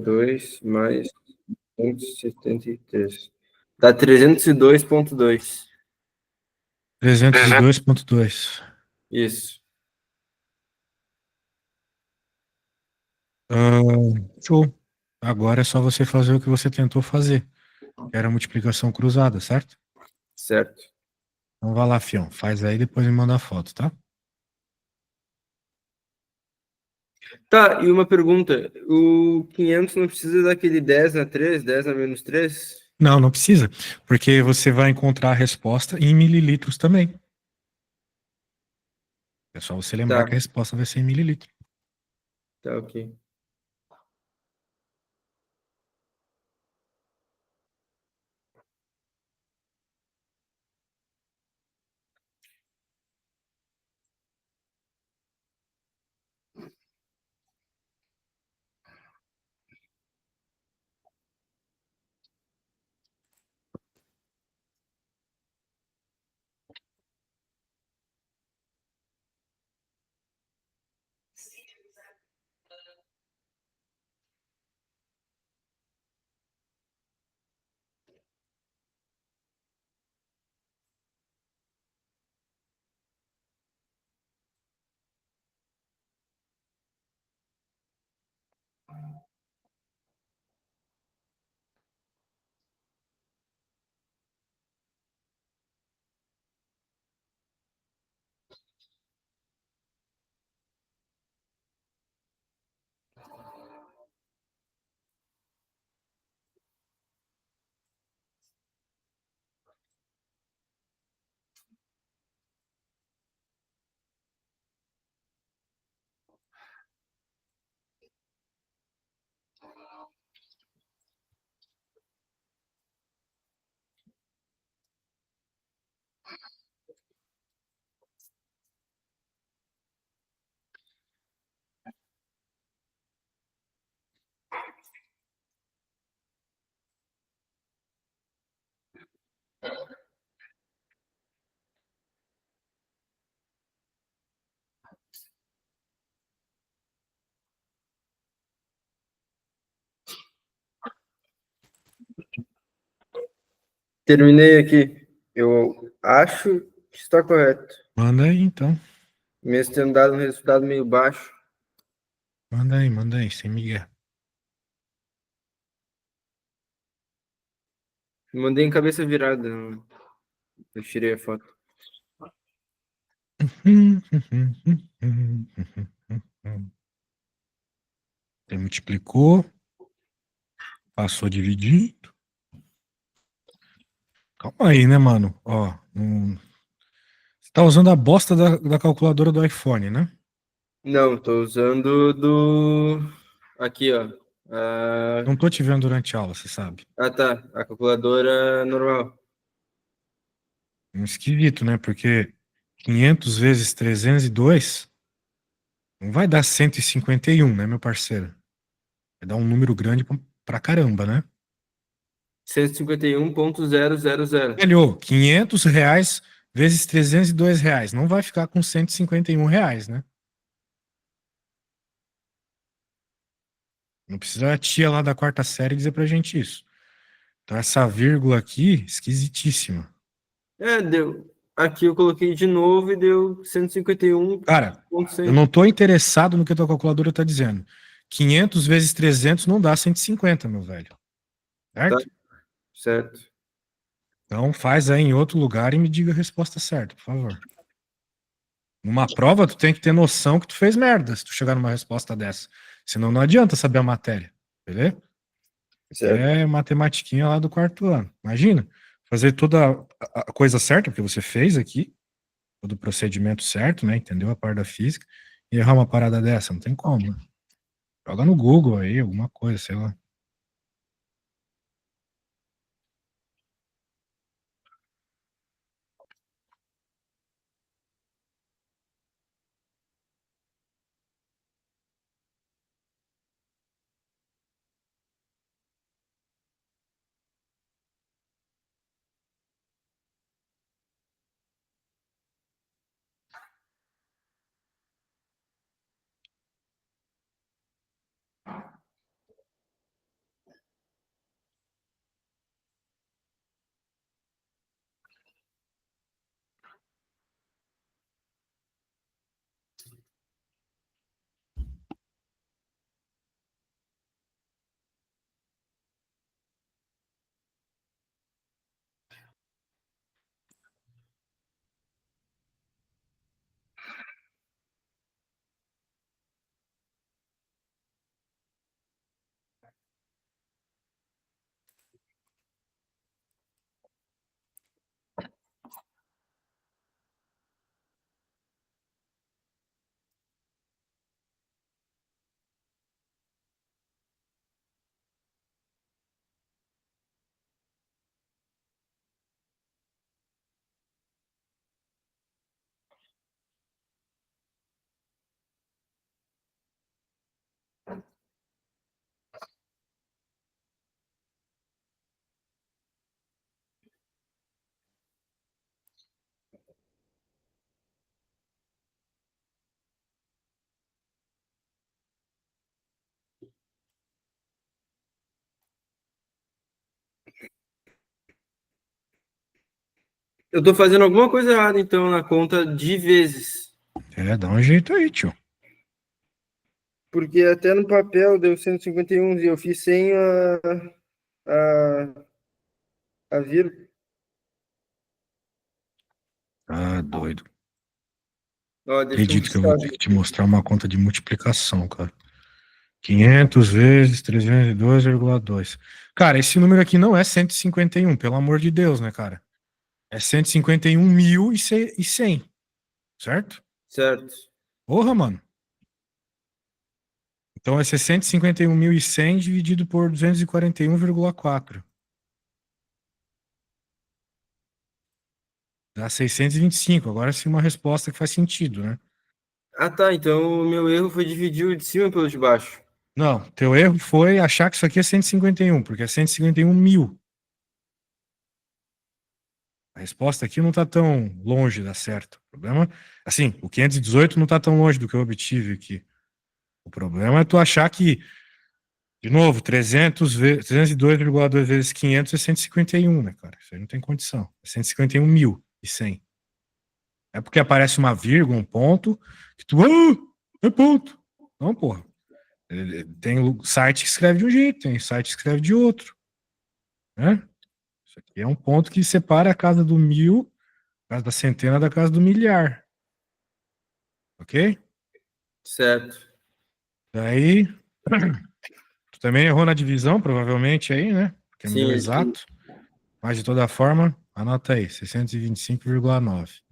2 mais 173. Dá 302,2. 302,2. Isso. Show. Agora é só você fazer o que você tentou fazer, que era a multiplicação cruzada, certo? Certo. Então vai lá, fião. Faz aí, depois me manda a foto, tá? Tá, e uma pergunta. O 500 não precisa daquele 10 na 3, 10 na menos 3? Não, não precisa, porque você vai encontrar a resposta em mililitros também. É só você lembrar Tá, que a resposta vai ser em mililitros. tá, ok. Terminei aqui. Eu acho que está correto. Manda aí, então. Mesmo tendo dado um resultado meio baixo. Manda aí, sem migué. Mandei em cabeça virada. Eu tirei a foto. Você multiplicou, passou dividindo. Calma aí, né, mano? Ó, você tá usando a bosta da calculadora do iPhone, né? Não, tô usando do. Aqui, ó. Não tô te vendo durante a aula, você sabe. Tá. A calculadora normal. Esquisito, né? Porque 500 vezes 302 não vai dar 151, né, meu parceiro? Vai dar um número grande pra caramba, né? 151,000. Velho, R$ 500 vezes R$ 302. Não vai ficar com R$ 151, né? Não precisa a tia lá da quarta série dizer pra gente isso. Então essa vírgula aqui, esquisitíssima. Deu. Aqui eu coloquei de novo e deu Cara, eu 151,100. não tô interessado no que a tua calculadora tá dizendo. 500 vezes 300 não dá 150, meu velho. Tá, Certo? certo. Então faz aí em outro lugar e me diga a resposta certa, por favor. Numa prova, tu tem que ter noção que tu fez merda se tu chegar numa resposta dessa. Senão não adianta saber a matéria. Beleza? Que Certo. é matematiquinha lá do quarto ano. Imagina, fazer toda a coisa certa, porque você fez aqui, todo o procedimento certo, né? Entendeu a parte da física, e errar uma parada dessa, não tem como, né? Joga no Google aí, alguma coisa, sei lá. Eu tô fazendo alguma coisa errada, então, na conta de vezes. Dá um jeito aí, tio. Porque até no papel deu 151 e eu fiz sem a, a vírgula. Ah, doido. Ó, deixa eu Acredito que eu buscar. vou ter que te mostrar uma conta de multiplicação, cara. 500 vezes 302,2. Cara, esse número aqui não é 151, pelo amor de Deus, né, cara? É 151.100, certo? Certo. Porra, mano. Então vai ser 151.100 dividido por 241,4. Dá 625. Agora sim uma resposta que faz sentido, né? Ah, tá. Então o meu erro foi dividir o de cima pelo de baixo. Não, teu erro foi achar que isso aqui é 151, porque é 151 mil. A resposta aqui não está tão longe de dar certo. O problema, assim, o 518 não está tão longe do que eu obtive aqui. O problema é tu achar que, de novo, 302,2 vezes 500 é 151, né, cara? Isso aí não tem condição. É 151.100. É porque aparece uma vírgula, um ponto, que tu, é ponto. Não, porra. Tem site que escreve de um jeito, tem site que escreve de outro, né? Isso aqui é um ponto que separa a casa do mil, a casa da centena da casa do milhar, ok? Certo. Daí, tu também errou na divisão, provavelmente aí, né? Porque não Sim, deu ele... exato. Mas de toda forma, anota aí, 625,9.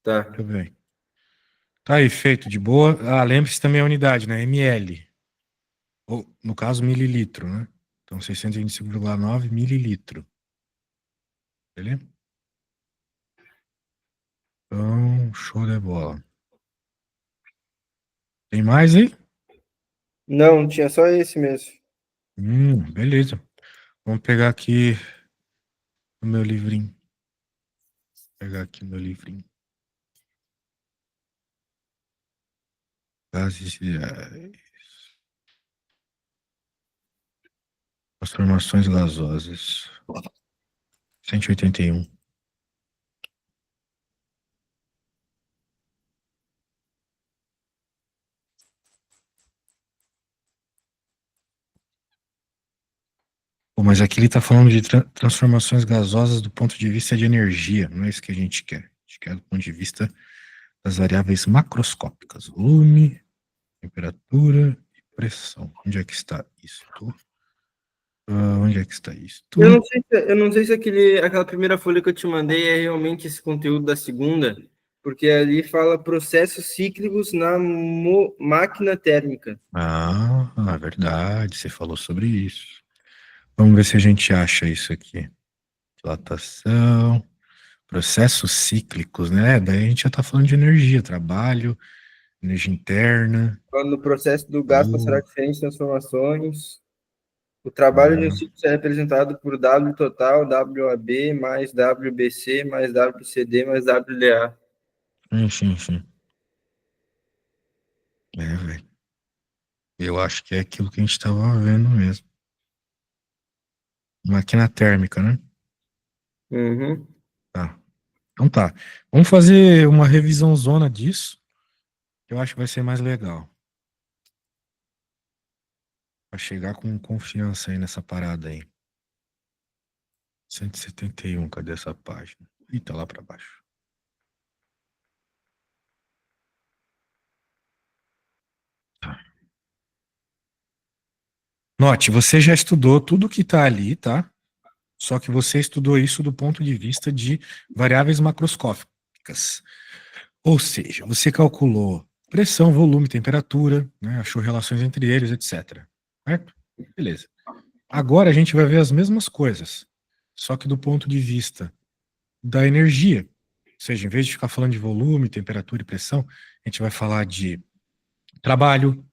tá. Muito bem. Tá aí, feito de boa. Ah, lembre-se também a unidade, né? ml. Ou, no caso, mililitro, né? Então, 625,9 mililitro. Beleza? Então, show de bola. Tem mais aí? Não, tinha só esse mesmo. Beleza. Vamos pegar aqui o meu livrinho. Pegar aqui o meu livrinho. Gases ideais. Transformações gasosas. 181. Pô, mas aqui ele está falando de transformações gasosas do ponto de vista de energia. Não é isso que a gente quer. A gente quer do ponto de vista das variáveis macroscópicas. Volume, temperatura e pressão. Onde é que está isto? Onde é que está isto? Eu não sei se aquela primeira folha que eu te mandei é realmente esse conteúdo da segunda, porque ali fala processos cíclicos na máquina térmica. É verdade, você falou sobre isso. Vamos ver se a gente acha isso aqui. Dilatação, processos cíclicos, né? Daí a gente já está falando de energia, trabalho, energia interna. No processo do gás passará Uh, diferentes transformações. O trabalho de um ah, ciclo é representado por W total, WAB, mais WBC, mais WCD, mais WLA. enfim. É, velho. Eu acho que é aquilo que a gente estava vendo mesmo. Máquina térmica, né? Uhum. Tá. Então tá. Vamos fazer uma revisão zona disso, que eu acho que vai ser mais legal. Pra chegar com confiança aí nessa parada aí. 171, cadê essa página? Ih, tá lá pra baixo. Tá. Note, você já estudou tudo que tá ali, tá? Só que você estudou isso do ponto de vista de variáveis macroscópicas. Ou seja, você calculou pressão, volume, temperatura, né? Achou relações entre eles, etc. Certo? Beleza. Agora a gente vai ver as mesmas coisas, só que do ponto de vista da energia. Ou seja, em vez de ficar falando de volume, temperatura e pressão, a gente vai falar de trabalho,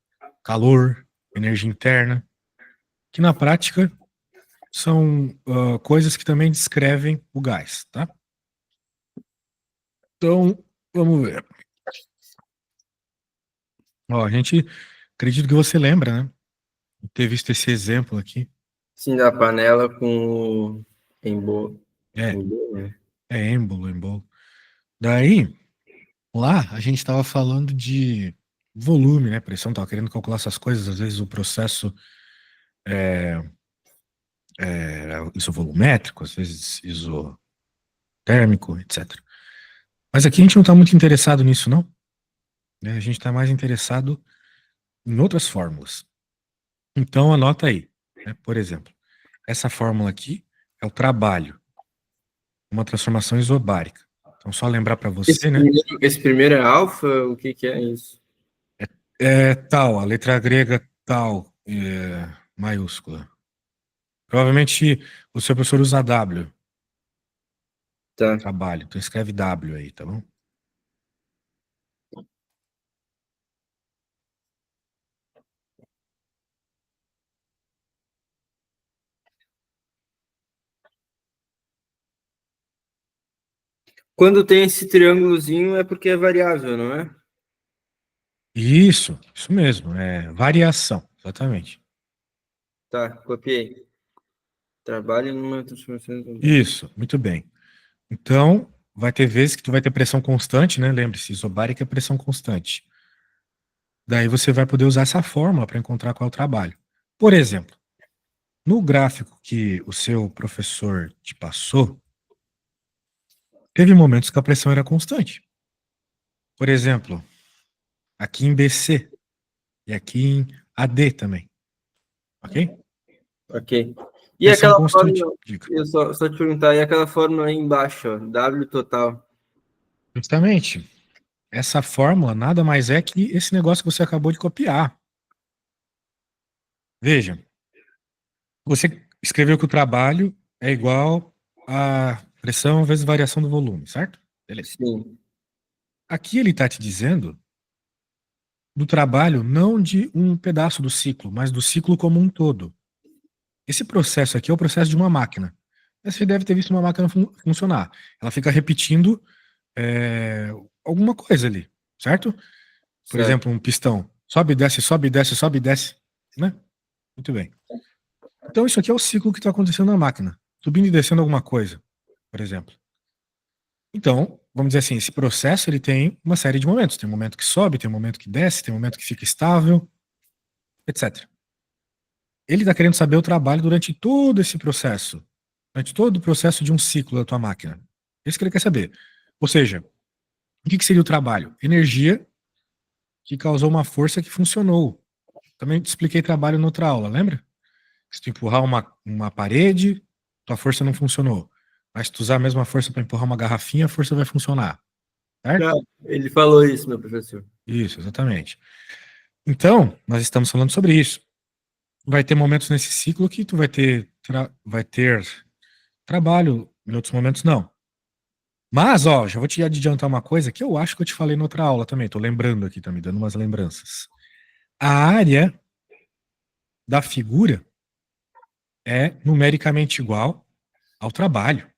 calor, energia interna, que na prática são coisas que também descrevem o gás, tá? Então, vamos ver. Ó, a gente acredito que você lembra, né? Ter visto esse exemplo aqui Sim, da panela com o embolo. É, Embolo, né? é êmbolo, embolo. Daí, lá, a gente estava falando de volume, né? Pressão, tava querendo calcular essas coisas. Às vezes o processo é isovolumétrico, às vezes isotérmico, etc. Mas aqui a gente não está muito interessado nisso, não. Né? A gente está mais interessado em outras fórmulas. Então, anota aí. Né? Por exemplo, essa fórmula aqui é o trabalho, uma transformação isobárica. Então, só lembrar para você, né? Esse primeiro é alfa? O que que é isso? É tal, a letra grega tal, maiúscula. Provavelmente o seu professor usa W, Tá. trabalho. Então escreve W aí, tá bom? Quando tem esse triângulozinho é porque é variável, não é? Isso mesmo, é variação, exatamente. Tá, copiei. Trabalho numa transformação isobárica. Isso, muito bem. Então, vai ter vezes que tu vai ter pressão constante, né? Lembre-se, isobárica é pressão constante. Daí você vai poder usar essa fórmula para encontrar qual é o trabalho. Por exemplo, no gráfico que o seu professor te passou, teve momentos que a pressão era constante. Por exemplo, aqui em BC e aqui em AD também, ok? Ok. E Pressão aquela constante, fórmula, dica. eu só te perguntar, e aquela fórmula aí embaixo, ó, W total. Justamente, essa fórmula nada mais é que esse negócio que você acabou de copiar. Veja, você escreveu que o trabalho é igual a pressão vezes variação do volume, certo? Beleza. Sim, Aqui ele está te dizendo do trabalho não de um pedaço do ciclo, mas do ciclo como um todo. Esse processo aqui é o processo de uma máquina. Você deve ter visto uma máquina funcionar. Ela fica repetindo é, alguma coisa ali, certo? Por certo. exemplo, um pistão. Sobe, desce, sobe, desce, sobe, desce. Né? Muito bem. Então, isso aqui é o ciclo que está acontecendo na máquina. Subindo e descendo alguma coisa, por exemplo. Então, vamos dizer assim, esse processo ele tem uma série de momentos. Tem um momento que sobe, tem um momento que desce, tem um momento que fica estável, etc. Ele está querendo saber o trabalho durante todo esse processo. Durante todo o processo de um ciclo da tua máquina. Isso que ele quer saber. Ou seja, o que seria o trabalho? Energia que causou uma força que funcionou. Também te expliquei trabalho na outra aula, lembra? Se tu empurrar uma parede, tua força não funcionou. Mas se tu usar a mesma força para empurrar uma garrafinha, a força vai funcionar. Ah, Certo? ele falou isso, meu professor. Isso, exatamente. Então, nós estamos falando sobre isso. Vai ter momentos nesse ciclo que tu vai ter trabalho, em outros momentos não. Mas, ó, já vou te adiantar uma coisa que eu acho que eu te falei na outra aula também. Tô lembrando aqui, tá me dando umas lembranças. A área da figura é numericamente igual ao trabalho.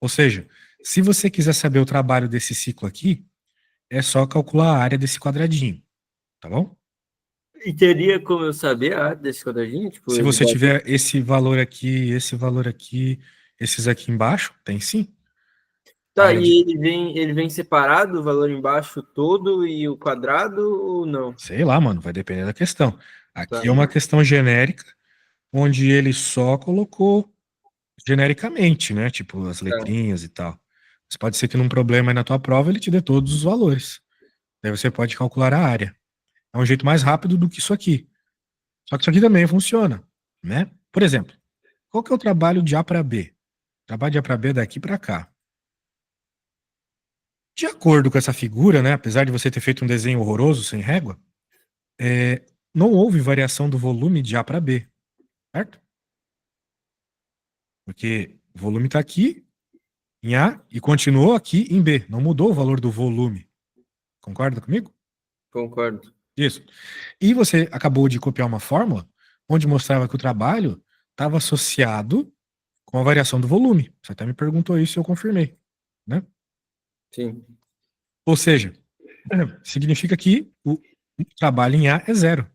Ou seja, se você quiser saber o trabalho desse ciclo aqui, é só calcular a área desse quadradinho, tá bom? E teria como eu saber a área desse quadradinho? Tipo, Se ele você bota... tiver esse valor aqui, esses aqui embaixo, tem sim. A Tá, área de, e ele vem separado, o valor embaixo todo e o quadrado ou não? sei lá, mano, vai depender da questão. Tá, Aqui é uma questão genérica, onde ele só colocou genericamente, né? Tipo, as tá. letrinhas e tal. Mas pode ser que num problema aí na tua prova ele te dê todos os valores. Daí você pode calcular a área. É um jeito mais rápido do que isso aqui. Só que isso aqui também funciona, né? Por exemplo, qual que é o trabalho de A para B? O trabalho de A para B é daqui para cá. De acordo com essa figura, né, apesar de você ter feito um desenho horroroso, sem régua, não houve variação do volume de A para B, certo? Porque o volume está aqui em A e continuou aqui em B. Não mudou o valor do volume. Concorda comigo? Concordo. Isso. E você acabou de copiar uma fórmula onde mostrava que o trabalho estava associado com a variação do volume. Você até me perguntou isso e eu confirmei, né? Sim. Ou seja, significa que o trabalho em A é zero.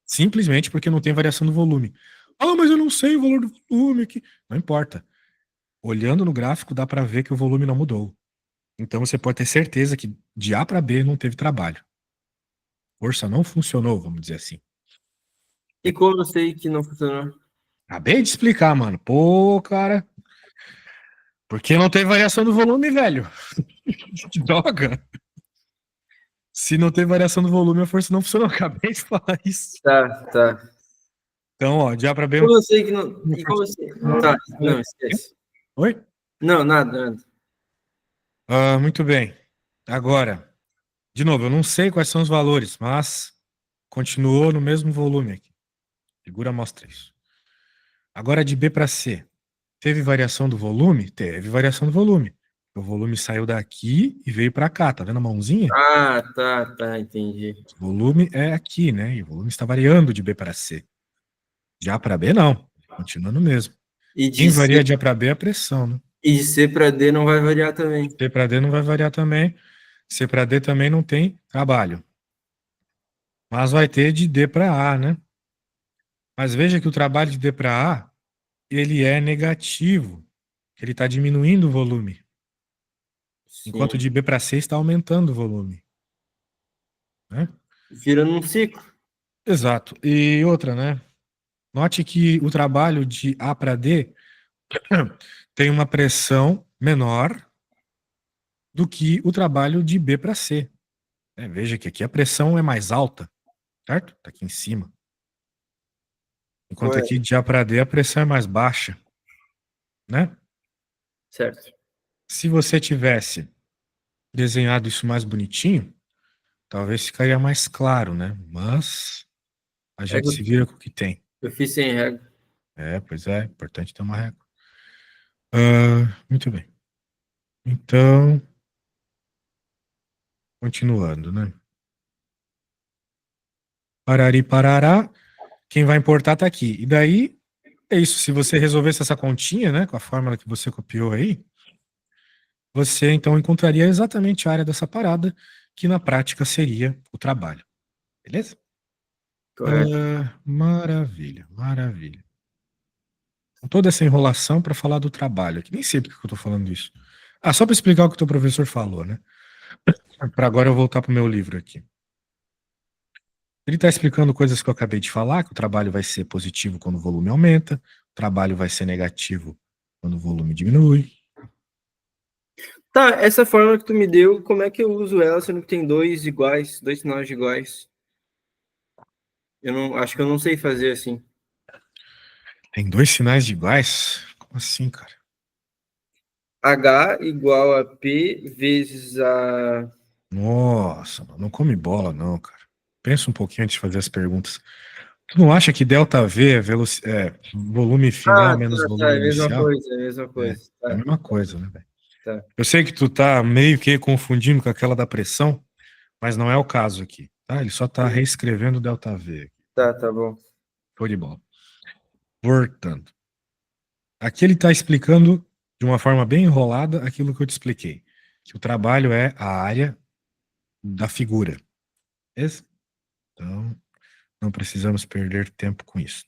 Simplesmente porque não tem variação do volume. Ah, mas eu não sei o valor do volume aqui. Não importa. Olhando no gráfico, dá para ver que o volume não mudou. Então você pode ter certeza que de A para B não teve trabalho. Força não funcionou, vamos dizer assim. E como eu sei que não funcionou? Acabei de explicar, mano. Pô, cara. Porque não tem variação do volume, velho. Que droga. Se não tem variação do volume, a força não funcionou. Acabei de falar isso. Tá, tá. Então, ó, de A para B. Como eu sei que não. E como eu sei? Tá, não, esquece. Oi? Não, nada, nada. Ah, muito bem. Agora, de novo, eu não sei quais são os valores, mas continuou no mesmo volume aqui. Segura, mostra isso. Agora de B para C. Teve variação do volume? Teve variação do volume. O volume saiu daqui e veio para cá, tá vendo a mãozinha? Ah, tá, tá, entendi. O volume é aqui, né? E o volume está variando de B para C. De A para B, não. Continua no mesmo. E Quem de varia C, de A para B é a pressão, né? e de C para D não vai variar também. C para D não vai variar também. C para D também não tem trabalho. Mas vai ter de D para A, né? Mas veja que o trabalho de D para A, ele é negativo. Ele está diminuindo o volume. Enquanto Sim. de B para C está aumentando o volume, né? Vira num ciclo. Exato. E outra, né? Note que o trabalho de A para D tem uma pressão menor do que o trabalho de B para C. Veja que aqui a pressão é mais alta, certo? Está aqui em cima. Enquanto aqui Correto. de A para D a pressão é mais baixa, né? Certo. Se você tivesse desenhado isso mais bonitinho, talvez ficaria mais claro, né? Mas a É que gente se vira com o que tem. eu fiz sem regra. Pois é, importante ter uma régua. Muito bem. Então, continuando, né? Parari, parará. Quem vai importar tá aqui. E daí, é isso. Se você resolvesse essa continha, né, com a fórmula que você copiou aí, você então encontraria exatamente a área dessa parada, que na prática seria o trabalho. Beleza? Correto. Maravilha, maravilha. Com toda essa enrolação para falar do trabalho aqui. Nem sei porque que eu tô falando isso. Só para explicar o que o teu professor falou, né? Para agora eu voltar pro meu livro aqui. Ele está explicando coisas que eu acabei de falar, que o trabalho vai ser positivo quando o volume aumenta, o trabalho vai ser negativo quando o volume diminui. Tá, essa fórmula que tu me deu, como é que eu uso ela sendo que tem dois iguais, dois sinais iguais? Eu não, acho que eu não sei fazer assim. Tem dois sinais de iguais? Como assim, cara? H igual a P vezes a. Nossa, mano, não come bola, não, cara. Pensa um pouquinho antes de fazer as perguntas. Tu não acha que ΔV é volume final Ah, menos tá, tá, volume é a mesma inicial? coisa, é a mesma É, coisa. é a Tá, mesma coisa, né, velho? tá, Eu sei que tu tá meio que confundindo com aquela da pressão, mas não é o caso aqui, tá? Ele só tá reescrevendo o ΔV. tá, tá bom. Show de bola. Portanto, aqui ele está explicando de uma forma bem enrolada aquilo que eu te expliquei, que o trabalho é a área da figura. Beleza? Então, não precisamos perder tempo com isso.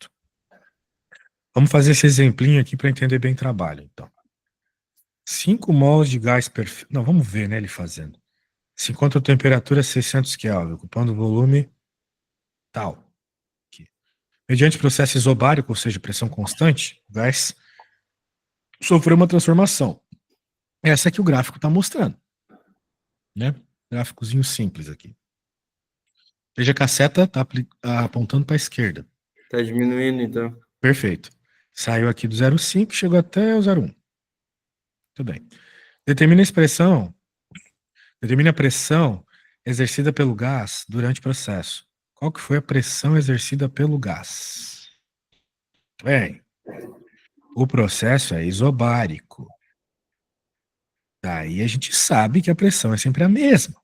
Vamos fazer esse exemplinho aqui para entender bem o trabalho, então. 5 mols de gás perfeito. Não, vamos ver, né, ele fazendo. Se encontra a temperatura 600 Kelvin, ocupando o volume tal. Aqui. Mediante processo isobárico, ou seja, pressão constante, o gás sofreu uma transformação. Essa que o gráfico está mostrando, né? Gráficozinho simples aqui. Veja que a seta está apontando para a esquerda. Tá diminuindo então. Perfeito. Saiu aqui do 0,5 e chegou até o 0,1. Muito bem. Determina a expressão, determina a pressão exercida pelo gás durante o processo. Qual que foi a pressão exercida pelo gás? Bem, o processo é isobárico. Daí a gente sabe que a pressão é sempre a mesma.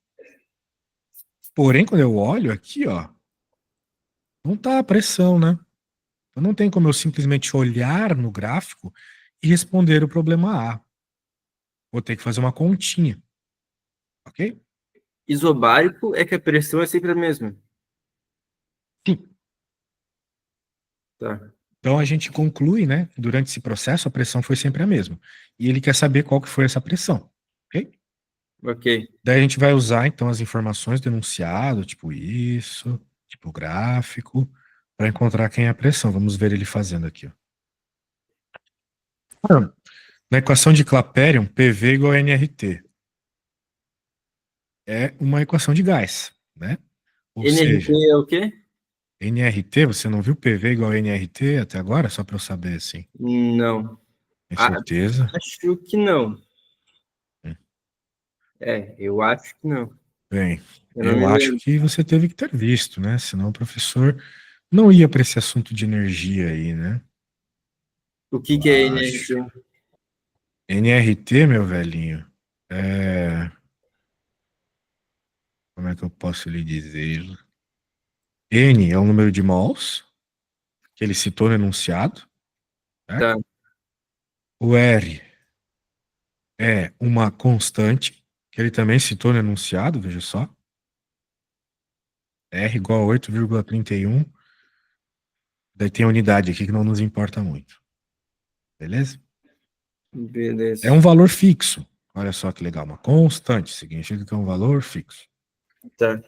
Porém, quando eu olho aqui, ó, não tá a pressão, né? Então não tem como eu simplesmente olhar no gráfico e responder o problema A. Vou ter que fazer uma continha. Ok? Isobárico é que a pressão é sempre a mesma. Sim. Tá. Então a gente conclui, né, que durante esse processo a pressão foi sempre a mesma. E ele quer saber qual que foi essa pressão, ok? Ok. Daí a gente vai usar, então, as informações do enunciado, tipo isso, tipo gráfico, para encontrar quem é a pressão. Vamos ver ele fazendo aqui, ó. Na equação de Clapeyron, PV igual a nRT. É uma equação de gás, né? Ou NRT seja, é o quê? nRT, você não viu PV igual a nRT até agora? Só para eu saber, assim. Não. Tem Ah, certeza? acho que não. Eu acho que não. Bem, Eu não eu me acho lembro. que você teve que ter visto, né? Senão o professor não ia para esse assunto de energia aí, né? O que Eu que é acho. NRT? nRT, meu velhinho, é... Como é que eu posso lhe dizer? N é o número de mols, que ele citou no enunciado, Tá. certo? O R é uma constante, que ele também citou no enunciado, veja só. R igual a 8,31. Daí tem a unidade aqui que não nos importa muito. Beleza? É Beleza. um valor fixo. Olha só que legal. Uma constante significa que é um valor fixo. Tá.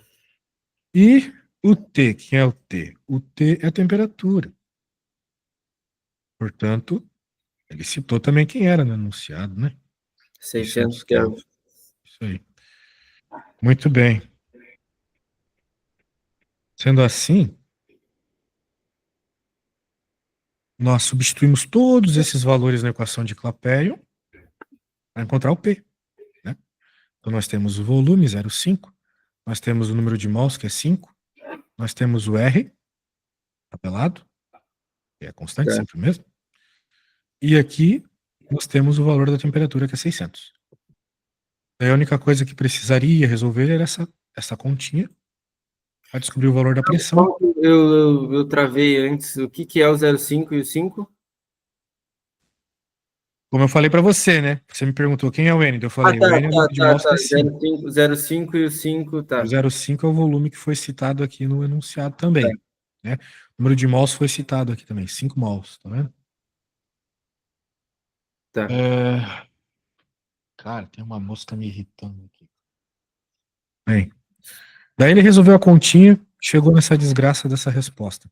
E o T, quem é o T? O T é a temperatura. Portanto, ele citou também quem era no enunciado, né? 600 600 Kelvin. Kelvin. Isso aí. Muito bem. Sendo assim, nós substituímos todos esses valores na equação de Clapeyron para encontrar o P, né? Então nós temos o volume, 0,5. Nós temos o número de mols, que é 5. Nós temos o R, tabelado, que é constante, Tá. sempre o mesmo. E aqui nós temos o valor da temperatura, que é 600. Daí a única coisa que precisaria resolver era essa continha para descobrir o valor da pressão. Qual que eu travei antes. O que que é o 05 e o 5? Como eu falei para você, né? Você me perguntou quem é o N. Eu Ah, falei, tá, o N é o tá, número de tá, mols, tá. que é 5. 05 e o 5, E o tá. 0,5 é o volume que foi citado aqui no enunciado Tá, também, né? O número de mols foi citado aqui também, 5 mols, tá vendo? tá. É... Cara, tem uma mosca me irritando aqui. Bem, daí ele resolveu a continha, chegou nessa desgraça dessa resposta.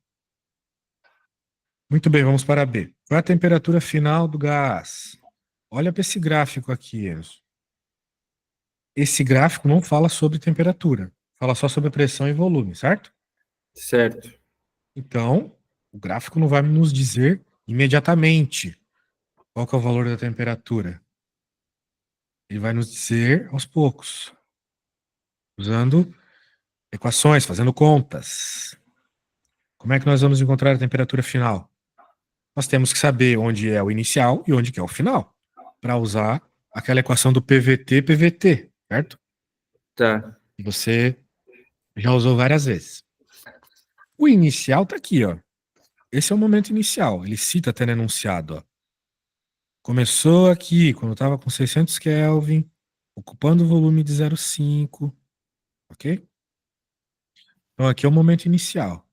Muito bem, vamos para B. Qual é a temperatura final do gás? Olha para esse gráfico aqui, Enzo. Esse gráfico não fala sobre temperatura, fala só sobre pressão e volume, certo? Certo. Então, o gráfico não vai nos dizer imediatamente qual que é o valor da temperatura. Ele vai nos dizer aos poucos, usando equações, fazendo contas. Como é que nós vamos encontrar a temperatura final? Nós temos que saber onde é o inicial e onde que é o final, para usar aquela equação do PVT, PVT, certo? Tá. E você já usou várias vezes. O inicial está aqui, ó. Esse é o momento inicial. Ele cita até no enunciado, ó. Começou aqui, quando estava com 600 Kelvin, ocupando o volume de 0,5, ok? Então aqui é o momento inicial,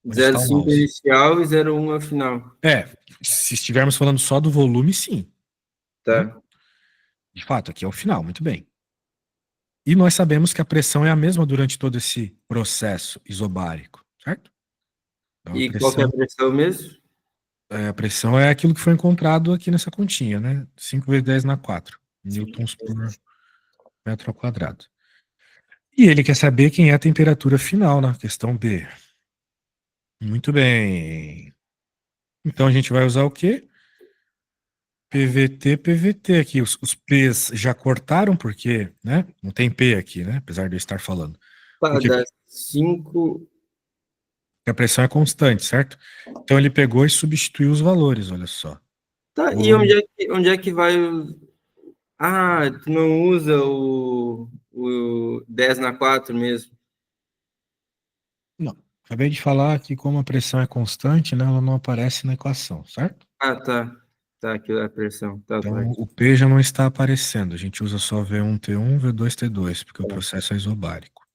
onde está o 05 mouse. inicial e 01 é o final. É, se estivermos falando só do volume, sim, né? Tá. De fato, aqui é o final, muito bem. E nós sabemos que a pressão é a mesma durante todo esse processo isobárico, certo? Então E qual que é a pressão mesmo? a pressão é aquilo que foi encontrado aqui nessa continha, né? 5 vezes 10 na 4 newtons por metro ao quadrado. E ele quer saber quem é a temperatura final na questão B. Muito bem. Então a gente vai usar o quê? PVT, PVT aqui. Os P's já cortaram, porque, né? Não tem P aqui, né? Apesar de eu estar falando. Tá, Porque dá 5. a pressão é constante, certo? Então ele pegou e substituiu os valores, olha só. Tá, e Volume. onde é que vai o. Ah, tu não usa o 10 na 4 mesmo. Não. Acabei de falar que como a pressão é constante, né, ela não aparece na equação, certo? Ah, tá. Tá, aqui é a pressão. Tá, tá. Então o P já não está aparecendo. A gente usa só V1, T1, V2, T2, porque o processo é isobárico.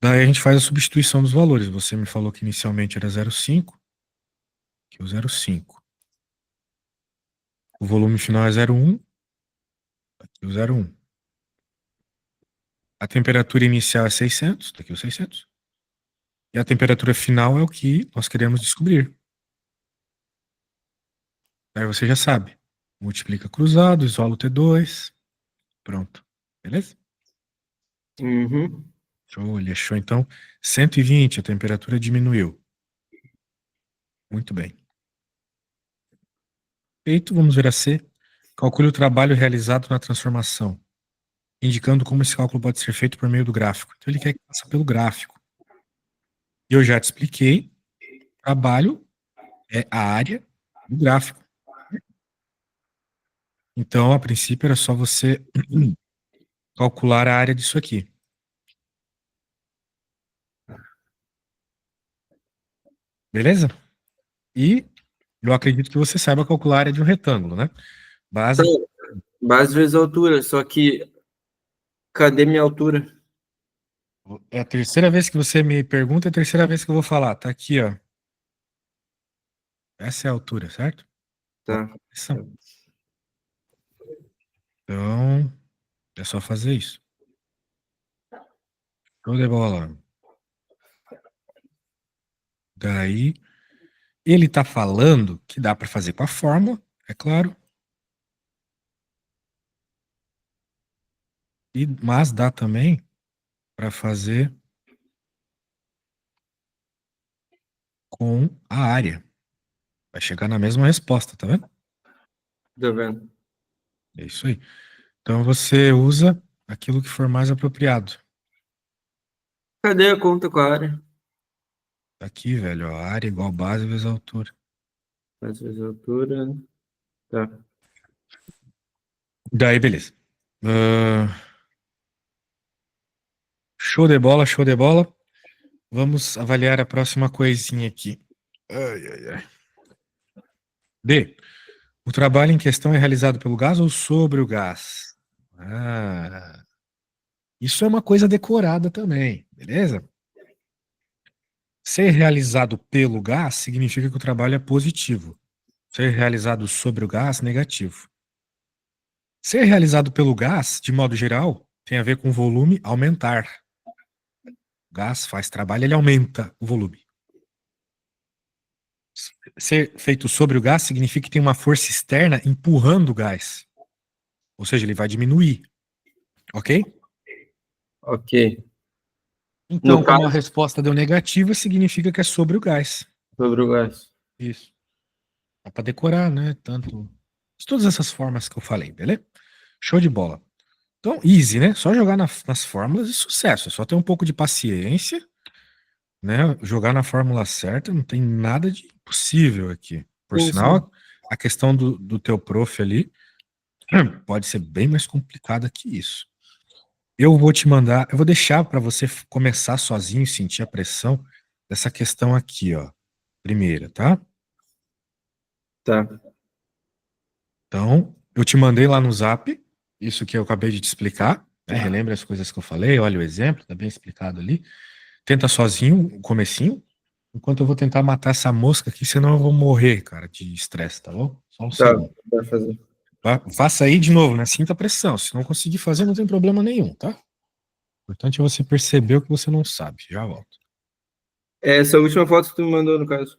Daí a gente faz a substituição dos valores. Você me falou que inicialmente era 0,5, que é o 0,5. O volume final é 0,1, aqui o 0,1. A temperatura inicial é 600, tá aqui o 600. E a temperatura final é o que nós queremos descobrir. Aí você já sabe. Multiplica cruzado, isola o T2. Pronto. Beleza? Uhum. Show, ele achou então 120, a temperatura diminuiu. Muito bem. Feito, vamos ver a C. Calcule o trabalho realizado na transformação, indicando como esse cálculo pode ser feito por meio do gráfico. Então ele quer que passe pelo gráfico. E eu já te expliquei, trabalho é a área do gráfico. Então, a princípio, era só você calcular a área disso aqui. Beleza? E eu acredito que você saiba calcular a área de um retângulo, né? Tá, Base. base vezes altura, só que cadê minha altura? É a terceira vez que você me pergunta, é a terceira vez que eu vou falar. Tá aqui, ó. Essa é a altura, certo? Tá. Então, é só fazer isso. Show de bola. Daí, ele tá falando que dá para fazer com a fórmula, é claro. Mas dá também para fazer com a área. Vai chegar na mesma resposta, tá vendo? Tô vendo. É isso aí. Então você usa aquilo que for mais apropriado. Cadê a conta com a área? Tá aqui, velho, ó, área igual base vezes altura. Base vezes altura. Tá. Daí, beleza. Ah, show de bola, show de bola. Vamos avaliar a próxima coisinha aqui. Ai, ai, ai. D. O trabalho em questão é realizado pelo gás ou sobre o gás? Ah, isso é uma coisa decorada também, beleza? Ser realizado pelo gás significa que o trabalho é positivo. Ser realizado sobre o gás, negativo. Ser realizado pelo gás, de modo geral, tem a ver com o volume aumentar. O gás faz trabalho, ele aumenta o volume. Ser feito sobre o gás significa que tem uma força externa empurrando o gás. Ou seja, ele vai diminuir. Ok? Ok. Então, No como a caso, resposta deu negativa, significa que é sobre o gás. sobre o gás. Isso. Dá para decorar, né? Tanto. De todas essas formas que eu falei, beleza? Show de bola. Então, easy, né? Só jogar nas fórmulas e sucesso. É só ter um pouco de paciência, né? Jogar na fórmula certa, não tem nada de impossível aqui. Por Sim, sim. sinal, a questão do teu prof ali pode ser bem mais complicada que isso. Eu vou te mandar, eu vou deixar para você começar sozinho, sentir a pressão dessa questão aqui, ó. Primeira, tá? Tá. Então, eu te mandei lá no Zap, isso que eu acabei de te explicar, né? Relembra as coisas que eu falei, olha o exemplo, tá bem explicado ali. Tenta sozinho, o comecinho, enquanto eu vou tentar matar essa mosca aqui, senão eu vou morrer, cara, de estresse, tá bom? Só um Tá. segundo. Vai fazer. Faça aí de novo, né? Sinta a pressão. Se não conseguir fazer, não tem problema nenhum, tá? O importante é você perceber o que você não sabe. Já volto. Essa última foto que tu me mandou, no caso.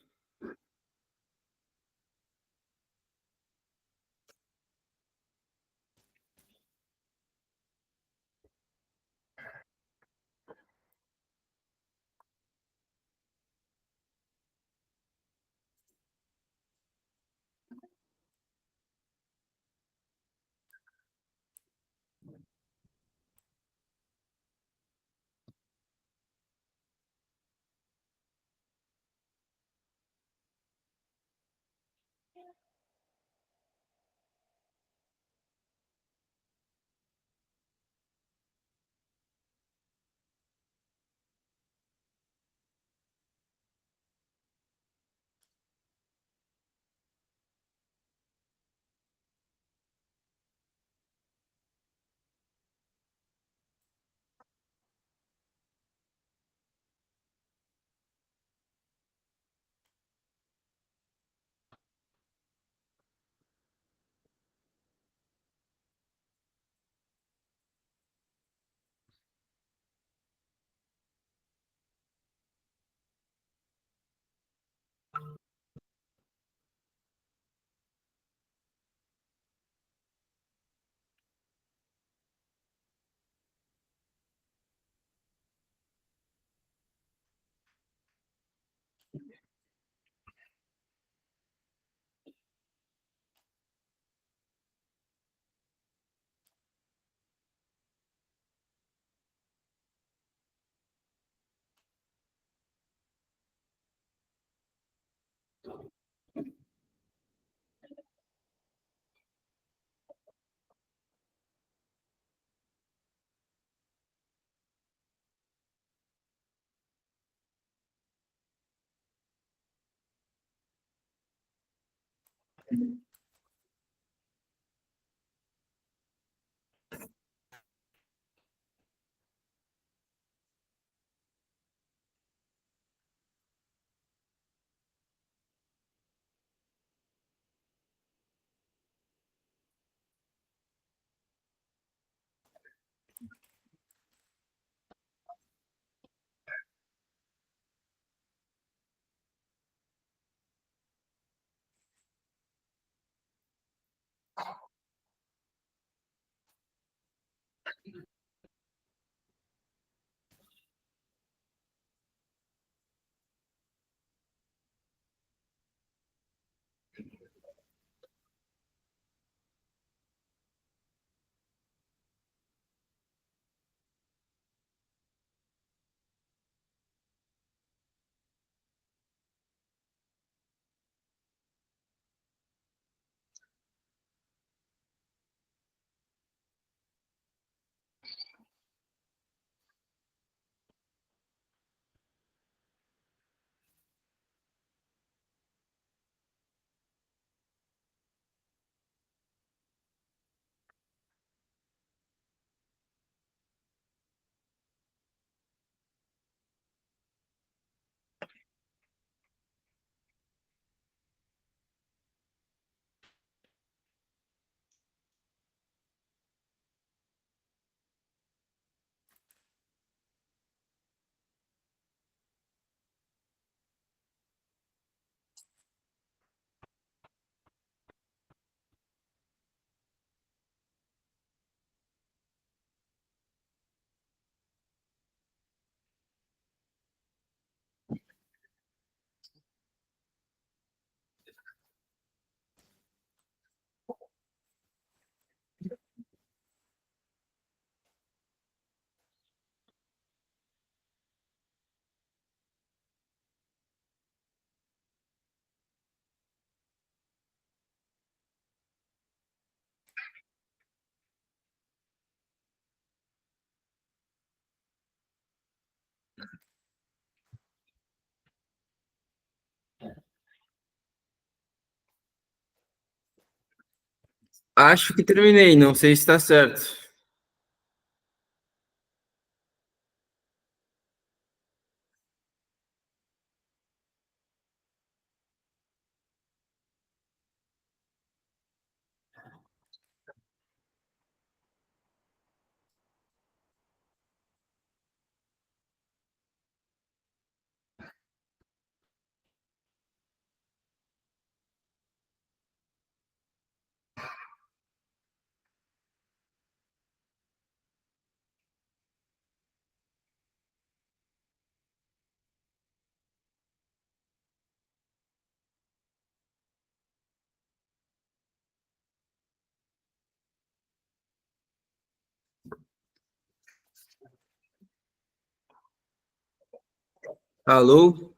Acho que terminei, não sei se está certo. Alô?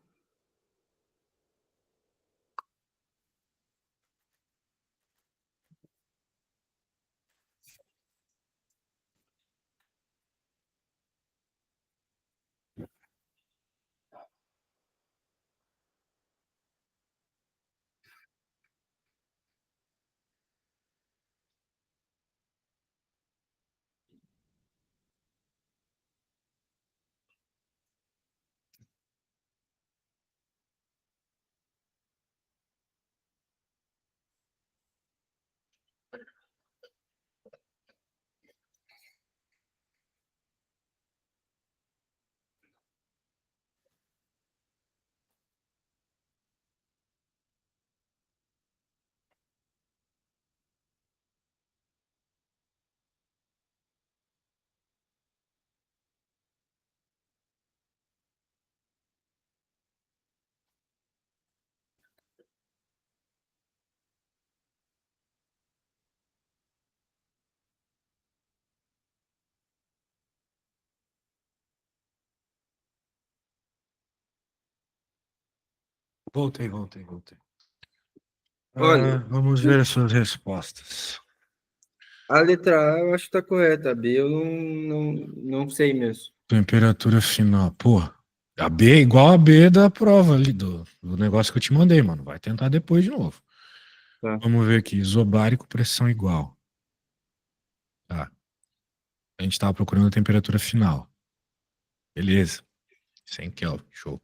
Voltei. Olha, Vamos ver as suas respostas. a letra A eu acho que está correta, a B eu não sei mesmo. Temperatura final. Pô, a B é igual a B da prova ali, do negócio que eu te mandei, mano. Vai tentar depois de novo. Tá. Vamos ver aqui, isobárico, pressão igual. Tá. A gente estava procurando a temperatura final. Beleza. 100 Kelvin, show.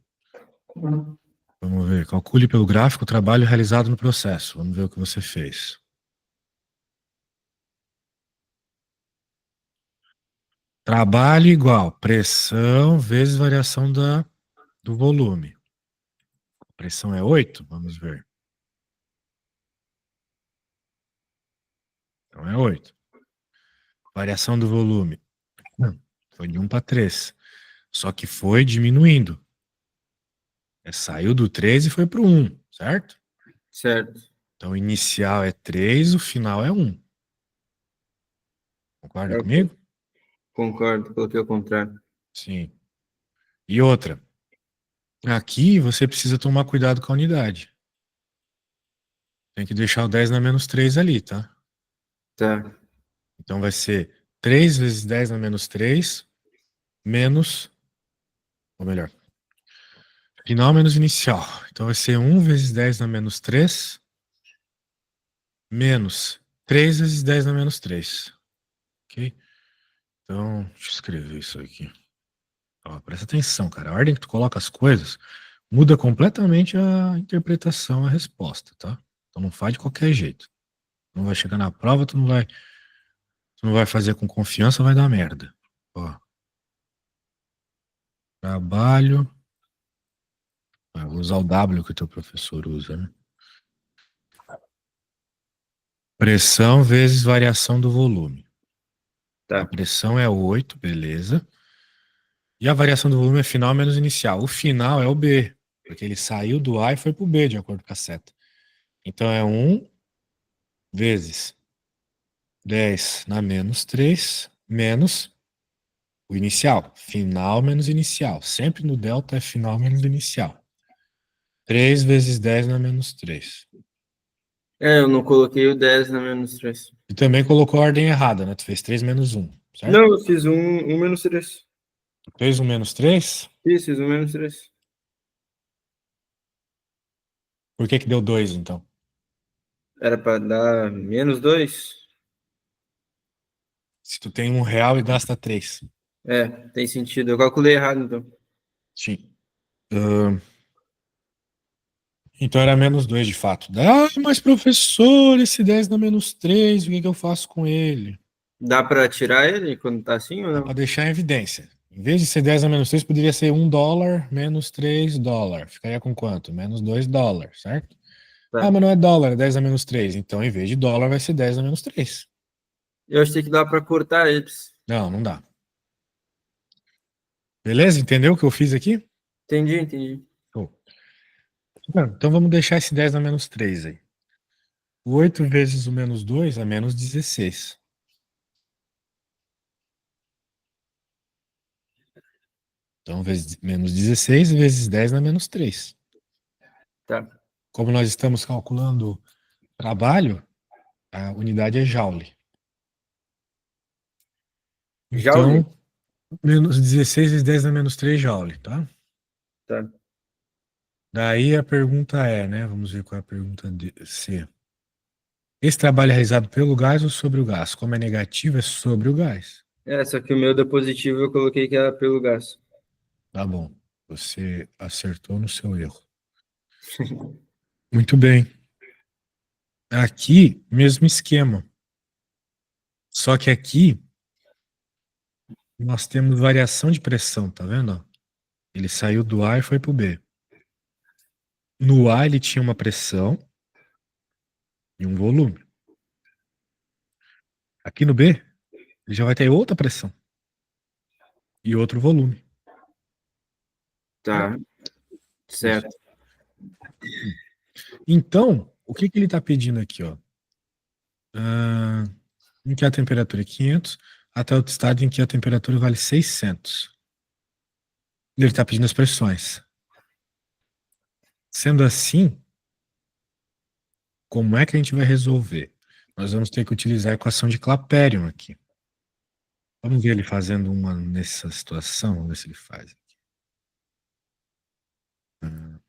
Vamos ver, calcule pelo gráfico o trabalho realizado no processo. Vamos ver o que você fez. Trabalho igual, pressão vezes variação do volume. A pressão é 8, vamos ver. Então é 8. Variação do volume. Foi de 1 para 3. Só que foi diminuindo. Saiu do 3 e foi para o 1, certo? Certo. Então o inicial é 3, o final é 1. Concorda Eu comigo? concordo, coloquei o contrário. Sim. E outra. Aqui você precisa tomar cuidado com a unidade. Tem que deixar o 10 na menos 3 ali, tá? Tá. Então vai ser 3 vezes 10 na menos 3, menos, ou melhor, final menos inicial. Então vai ser 1 vezes 10 na menos 3, menos 3 vezes 10 na menos 3. Ok? Então, deixa eu escrever isso aqui. Ó, presta atenção, cara. A ordem que tu coloca as coisas muda completamente a interpretação, a resposta, tá? Então não faz de qualquer jeito. Não vai chegar na prova, tu não vai fazer com confiança, vai dar merda. Ó, trabalho. Vou usar o W que o teu professor usa, né? Pressão vezes variação do volume. A Tá. pressão é 8, beleza. E a variação do volume é final menos inicial. O final é o B, porque ele saiu do A e foi pro B, de acordo com a seta. Então é 1 vezes 10 na menos 3, menos o inicial. Final menos inicial. Sempre no delta é final menos inicial. 3 vezes 10 na menos 3. Eu não coloquei o 10 na menos 3. E também colocou a ordem errada, né? Tu fez 3 menos 1, certo? Não, eu fiz um menos 3. Tu fez um menos 3? Isso, fiz um menos 3. Por que que deu 2, então? Era para dar menos 2. Se tu tem R$ 1 e gasta 3. É, tem sentido. Eu calculei errado, então. Sim. Ahn, então era menos 2 de fato. Ah, mas professor, esse 10 dá menos 3, o que que eu faço com ele? Dá para tirar ele quando tá assim ou Dá para não? deixar em evidência. Em vez de ser 10 a menos 3, poderia ser $1 menos $3. Ficaria com quanto? Menos $2, certo? Ah, Tá. mas não é dólar, é 10 a menos 3. Então, em vez de dólar, vai ser 10 a menos 3. Eu achei que dá para cortar eles. Não, não dá. Beleza? Entendeu o que eu fiz aqui? Entendi, entendi. Show. Então vamos deixar esse 10 a menos 3 aí. O 8 vezes o menos 2 é menos 16. Então, menos 16 vezes 10 dá menos 3. Tá. Como nós estamos calculando trabalho, a unidade é joule. Joule? Então, menos 16 vezes 10 dá menos 3 joule, tá? Tá. Daí a pergunta é, né? Vamos ver qual é a pergunta C. Esse trabalho é realizado pelo gás ou sobre o gás? Como é negativo, é sobre o gás. Só que o meu da positivo eu coloquei que era pelo gás. Tá bom. Você acertou no seu erro. Muito bem. Aqui, mesmo esquema. Só que aqui nós temos variação de pressão, tá vendo? Ele saiu do A e foi pro B. No A ele tinha uma pressão e um volume. Aqui no B, ele já vai ter outra pressão e outro volume. Tá. Isso. Certo. Então, o que que ele está pedindo aqui, ó? Em que a temperatura é 500, até o estado em que a temperatura vale 600. Ele está pedindo as pressões. Sendo assim, como é que a gente vai resolver? Nós vamos ter que utilizar a equação de Clapeyron aqui. Vamos ver ele fazendo uma nessa situação, vamos ver se ele faz.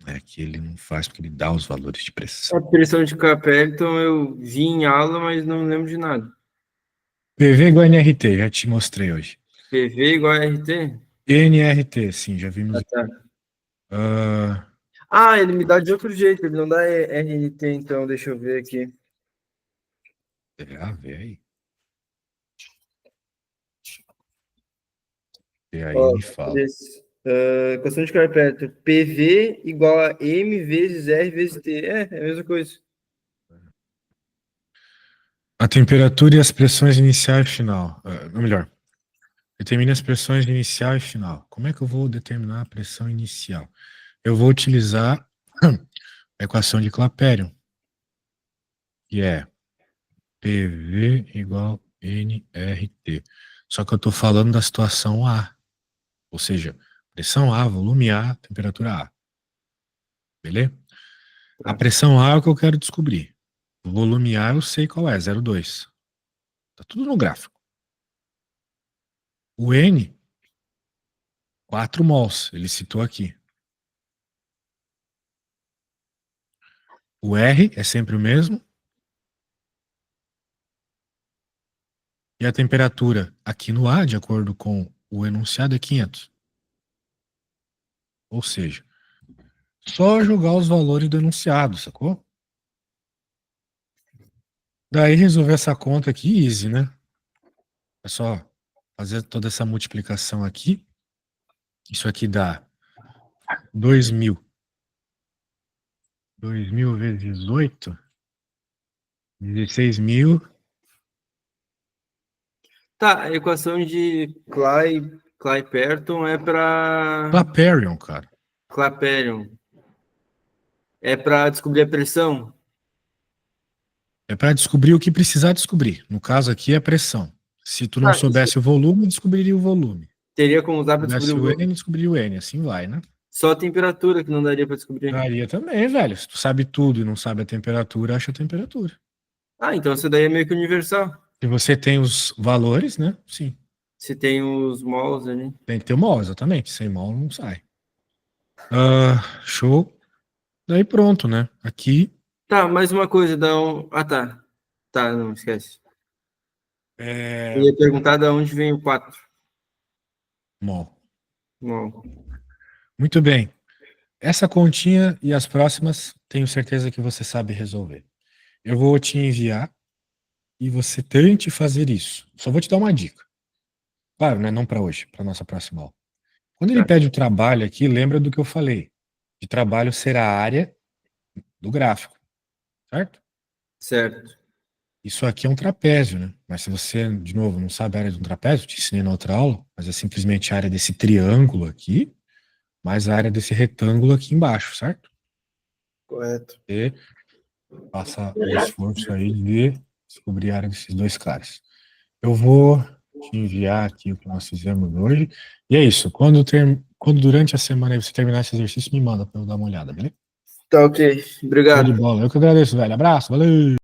É que ele não faz porque ele dá os valores de pressão. A pressão de Capelton eu vi em aula, mas não lembro de nada. PV igual a NRT, já te mostrei hoje. PV igual a RT? NRT, sim, já vimos. Ah, tá. Ah, Ah, ele me dá de outro jeito, ele não dá RNT, então, deixa eu ver aqui. vê aí. E aí Ó, me fala. equação de Capelton, PV igual a M vezes R vezes T. É a mesma coisa. A temperatura e as pressões inicial e final. Ou melhor, determine as pressões inicial e final. Como é que eu vou determinar a pressão inicial? Eu vou utilizar a equação de Clapeyron, que é PV igual nRT. Só que eu estou falando da situação A, ou seja, pressão A, volume A, temperatura A. Beleza? A pressão A é o que eu quero descobrir. O volume A eu sei qual é, 0,2. Tá tudo no gráfico. O N, 4 mols, ele citou aqui. O R é sempre o mesmo. E a temperatura aqui no A, de acordo com o enunciado, é 500. Ou seja, só jogar os valores do enunciado, sacou? Daí resolver essa conta aqui, easy, né? É só fazer toda essa multiplicação aqui. Isso aqui dá 2.000. 2.000 vezes 8, 16.000. Tá, a equação de Clapeyron é para Clapeyron, cara. Clapeyron. É para descobrir a pressão? É para descobrir o que precisar descobrir. No caso aqui é a pressão. Se tu não Ah, isso soubesse o volume, descobriria o volume. teria como usar Se para descobrir soubesse o N, descobriria o N. Assim vai, né? só a temperatura que não daria para descobrir. Daria também, velho. Se tu sabe tudo e não sabe a temperatura, acha a temperatura. Ah, então isso daí é meio que universal. Se você tem os valores, né? Sim. Se tem os mols ali. Tem que ter mol, exatamente. Sem mol não sai. Show. Daí pronto, né? Aqui Tá, mais uma coisa, Ah, tá. Tá, não, esquece. Eu é ia perguntar de onde vem o 4. mol. Mol. Muito bem. Essa continha e as próximas, tenho certeza que você sabe resolver. Eu vou te enviar e você tente fazer isso. Só vou te dar uma dica. Claro, né? Não para hoje, para nossa próxima aula. Quando ele Tá, pede o trabalho aqui, lembra do que eu falei. De trabalho ser a área do gráfico, certo? certo. Isso aqui é um trapézio, né? Mas se você, de novo, não sabe a área de um trapézio, te ensinei na outra aula, mas é simplesmente a área desse triângulo aqui, mais a área desse retângulo aqui embaixo, certo? Correto. E faça o esforço aí de descobrir a área desses dois caras. Eu vou te enviar aqui o que nós fizemos hoje. E é isso. Quando durante a semana aí você terminar esse exercício, me manda para eu dar uma olhada, beleza? Tá, ok. Show de Obrigado. bola. Eu que agradeço, velho. Abraço, valeu!